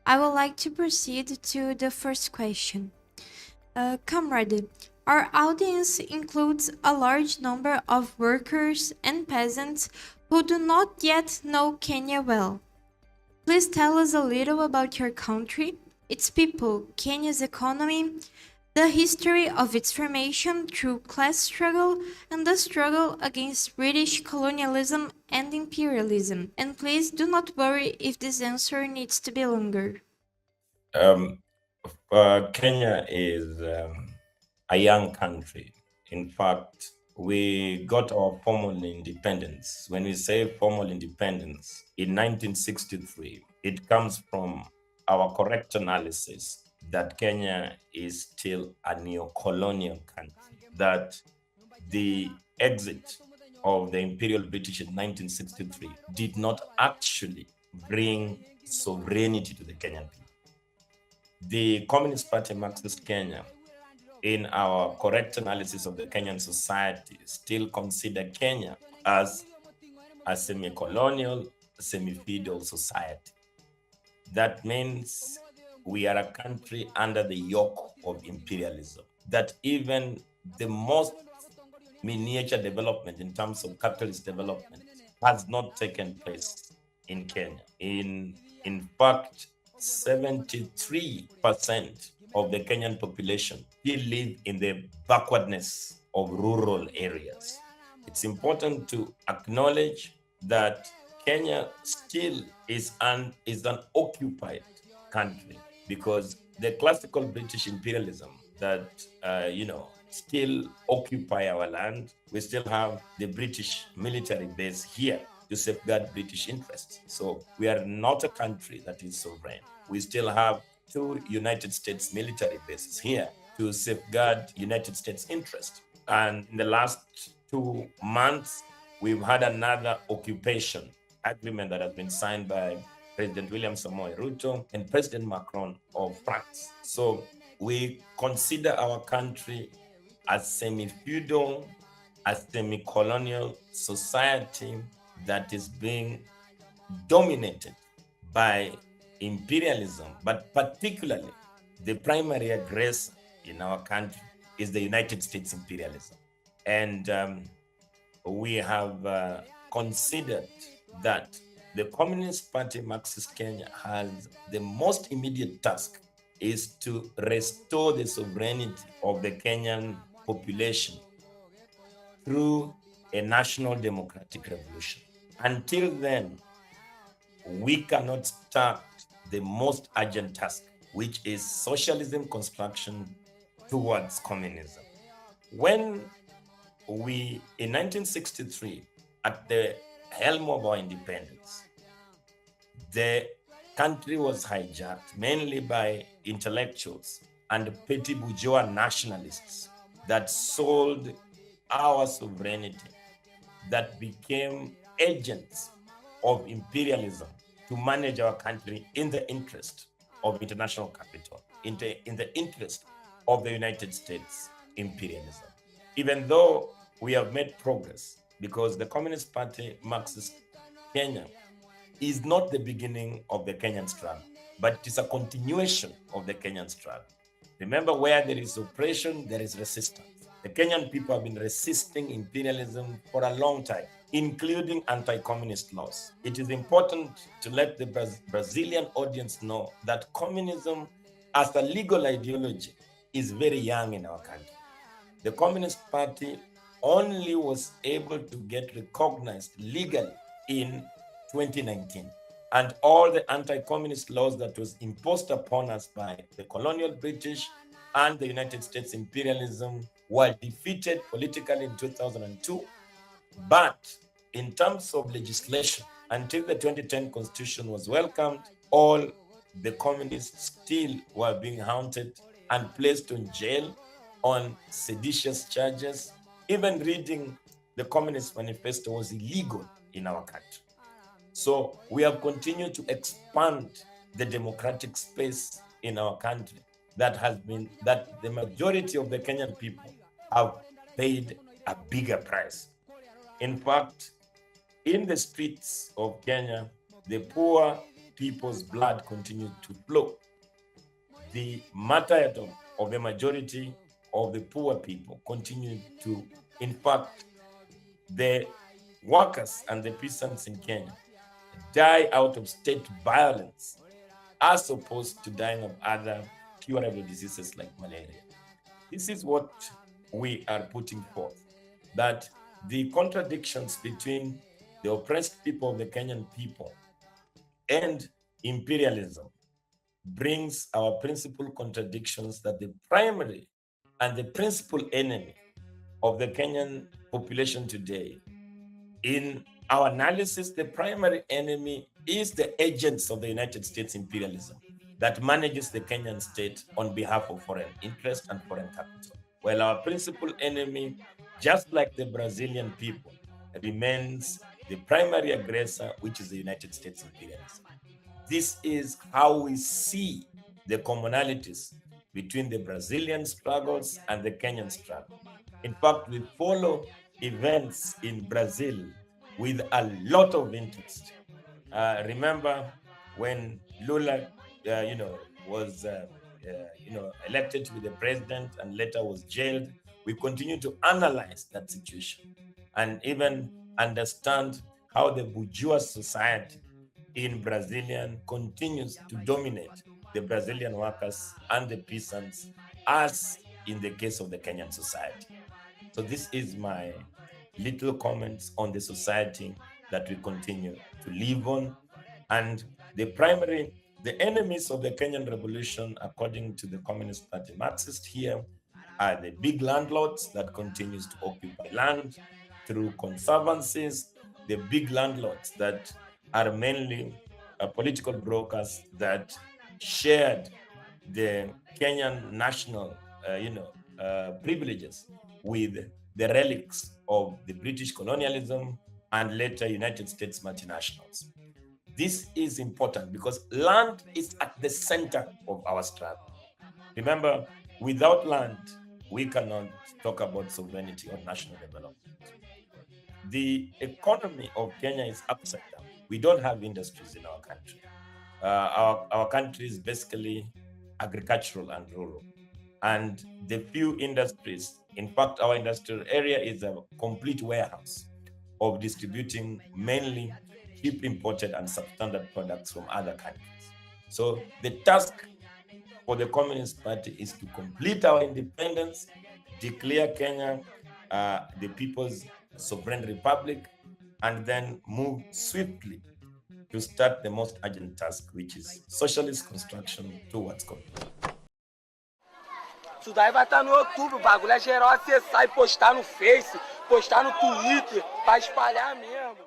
I would like to proceed to the first question. Comrade, our audience includes a large number of workers and peasants who do not yet know Kenya well. Please tell us a little about your country, its people, Kenya's economy, the history of its formation through class struggle, and the struggle against British colonialism and imperialism. And please do not worry if this answer needs to be longer. Kenya is a young country. In fact, we got our formal independence. When we say formal independence in 1963, it comes from our correct analysis that Kenya is still a neo-colonial country, that the exit of the Imperial British in 1963 did not actually bring sovereignty to the Kenyan people. The Communist Party Marxist Kenya, in our correct analysis of the Kenyan society, still consider Kenya as a semi-colonial, semi-feudal society. That means we are a country under the yoke of imperialism, that even the most miniature development in terms of capitalist development has not taken place in Kenya. In fact, 73% of the Kenyan population still live in the backwardness of rural areas. It's important to acknowledge that Kenya still is an occupied country, because the classical British imperialism that still occupy our land. We still have the British military base here to safeguard British interests. So we are not a country that is sovereign. We still have 2 United States military bases here to safeguard United States interests. And in the last 2 months, we've had another occupation agreement that has been signed by President William Samoei Ruto and President Macron of France. So we consider our country as semi-feudal, a semi-colonial society that is being dominated by imperialism, but particularly the primary aggressor in our country is the United States imperialism. And we have considered that the Communist Party Marxist Kenya has the most immediate task is to restore the sovereignty of the Kenyan population through a national democratic revolution. Until then, we cannot start the most urgent task, which is socialism construction towards communism. When we, in 1963, at the helm of our independence, the country was hijacked mainly by intellectuals and petty bourgeois nationalists that sold our sovereignty, that became agents of imperialism to manage our country in the interest of international capital, in the interest of the United States imperialism. Even though we have made progress, because the Communist Party Marxist Kenya is not the beginning of the Kenyan struggle, but it is a continuation of the Kenyan struggle. Remember, where there is oppression, there is resistance. The Kenyan people have been resisting imperialism for a long time, including anti-communist laws. It is important to let the Brazilian audience know that communism as a legal ideology is very young in our country. The Communist Party only was able to get recognized legally in 2019. And all the anti-communist laws that was imposed upon us by the colonial British and the United States imperialism were defeated politically in 2002. But in terms of legislation, until the 2010 constitution was welcomed, all the communists still were being haunted and placed in jail on seditious charges. Even reading the Communist Manifesto was illegal in our country. So we have continued to expand the democratic space in our country that the majority of the Kenyan people have paid a bigger price. In fact, in the streets of Kenya, the poor people's blood continued to flow. The martyrdom of the majority of the poor people continued to impact the workers and the peasants in Kenya die out of state violence as opposed to dying of other curable diseases like malaria. This is what we are putting forth, that the contradictions between the oppressed people of the Kenyan people and imperialism brings our principal contradictions that the primary and the principal enemy of the Kenyan population today, in our analysis, the primary enemy is the agents of the United States imperialism that manages the Kenyan state on behalf of foreign interest and foreign capital. While our principal enemy, just like the Brazilian people, remains the primary aggressor, which is the United States imperialism. This is how we see the commonalities between the Brazilian struggles and the Kenyan struggle. In fact, we follow events in Brazil with a lot of interest. Remember when Lula, was elected to be the president and later was jailed. We continue to analyze that situation and even understand how the bourgeois society in Brazilian continues to dominate the Brazilian workers and the peasants, as in the case of the Kenyan society. So this is my little comments on the society that we continue to live on. And the enemies of the Kenyan revolution, according to the Communist Party Marxist here, are the big landlords that continues to occupy land through conservancies, the big landlords that are mainly political brokers that shared the Kenyan national privileges with the relics of the British colonialism and later United States multinationals. This is important because land is at the center of our struggle. Remember, without land, we cannot talk about sovereignty or national development. The economy of Kenya is upside down. We don't have industries in our country. Our country is basically agricultural and rural. And the few industries, in fact, our industrial area is a complete warehouse of distributing mainly cheap imported and substandard products from other countries. So the task for the Communist Party is to complete our independence, declare Kenya the people's sovereign republic, and then move swiftly to start the most urgent task, which is socialist construction towards complete. Isso daí vai estar no YouTube, o bagulho é geral acessar e postar no Face, postar no Twitter, pra espalhar mesmo.